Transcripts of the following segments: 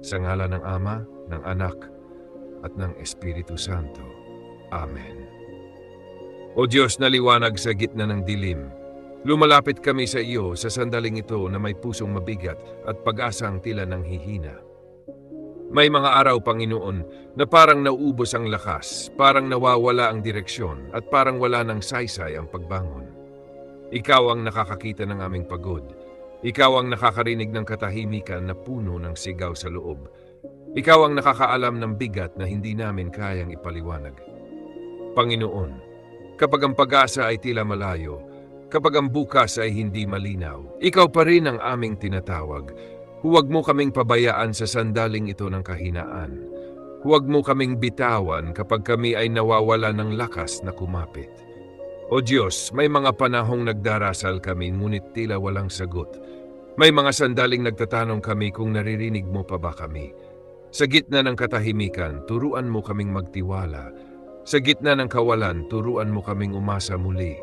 Sa ngalan ng Ama, ng Anak, at ng Espiritu Santo. Amen. O Diyos na liwanag sa gitna ng dilim, lumalapit kami sa iyo sa sandaling ito na may pusong mabigat at pag-asang tila nang hihina. May mga araw, Panginoon, na parang nauubos ang lakas, parang nawawala ang direksyon, at parang wala ng saysay ang pagbangon. Ikaw ang nakakakita ng aming pagod. Ikaw ang nakakarinig ng katahimikan na puno ng sigaw sa loob. Ikaw ang nakakaalam ng bigat na hindi namin kayang ipaliwanag. Panginoon, kapag ang pag-asa ay tila malayo, kapag ang bukas ay hindi malinaw, ikaw pa rin ang aming tinatawag. Huwag mo kaming pabayaan sa sandaling ito ng kahinaan. Huwag mo kaming bitawan kapag kami ay nawawala ng lakas na kumapit. O Diyos, may mga panahong nagdarasal kami ngunit tila walang sagot. May mga sandaling nagtatanong kami kung naririnig mo pa ba kami. Sa gitna ng katahimikan, turuan mo kaming magtiwala. Sa gitna ng kawalan, turuan mo kaming umasa muli.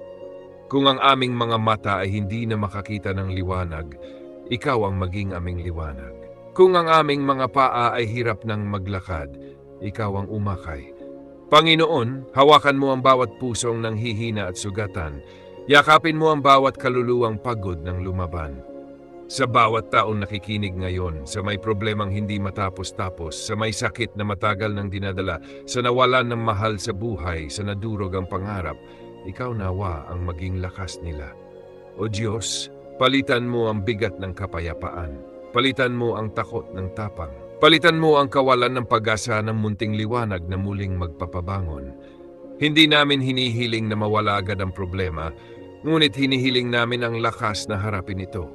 Kung ang aming mga mata ay hindi na makakita ng liwanag, ikaw ang maging aming liwanag. Kung ang aming mga paa ay hirap ng maglakad, ikaw ang umakay. Panginoon, hawakan mo ang bawat pusong nanghihina at sugatan. Yakapin mo ang bawat kaluluwang pagod ng lumaban. Sa bawat taong nakikinig ngayon, sa may problemang hindi matapos-tapos, sa may sakit na matagal nang dinadala, sa nawalan ng mahal sa buhay, sa nadurog ang pangarap, ikaw nawa ang maging lakas nila. O Diyos, palitan mo ang bigat ng kapayapaan. Palitan mo ang takot ng tapang. Palitan mo ang kawalan ng pag-asa ng munting liwanag na muling magpapabangon. Hindi namin hinihiling na mawala agad ang problema, ngunit hinihiling namin ang lakas na harapin ito.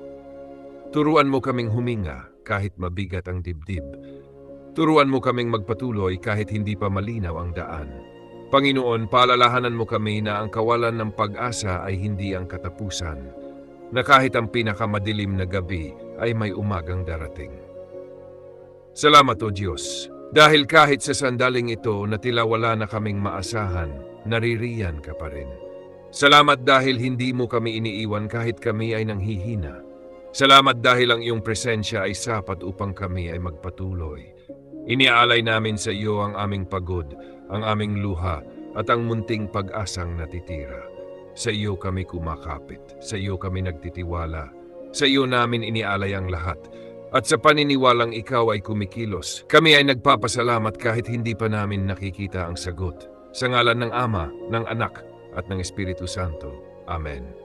Turuan mo kaming huminga kahit mabigat ang dibdib. Turuan mo kaming magpatuloy kahit hindi pa malinaw ang daan. Panginoon, paalalahanan mo kami na ang kawalan ng pag-asa ay hindi ang katapusan, na kahit ang pinakamadilim na gabi ay may umagang darating. Salamat o Diyos, dahil kahit sa sandaling ito na tila wala na kaming maasahan, naririyan ka pa rin. Salamat dahil hindi mo kami iniiwan kahit kami ay nanghihina. Salamat dahil ang iyong presensya ay sapat upang kami ay magpatuloy. Iniaalay namin sa iyo ang aming pagod, ang aming luha, at ang munting pag-asang natitira. Sa iyo kami kumakapit, sa iyo kami nagtitiwala, sa iyo namin inialay ang lahat. At sa paniniwalang ikaw ay kumikilos, kami ay nagpapasalamat kahit hindi pa namin nakikita ang sagot. Sa ngalan ng Ama, ng Anak, at ng Espiritu Santo. Amen.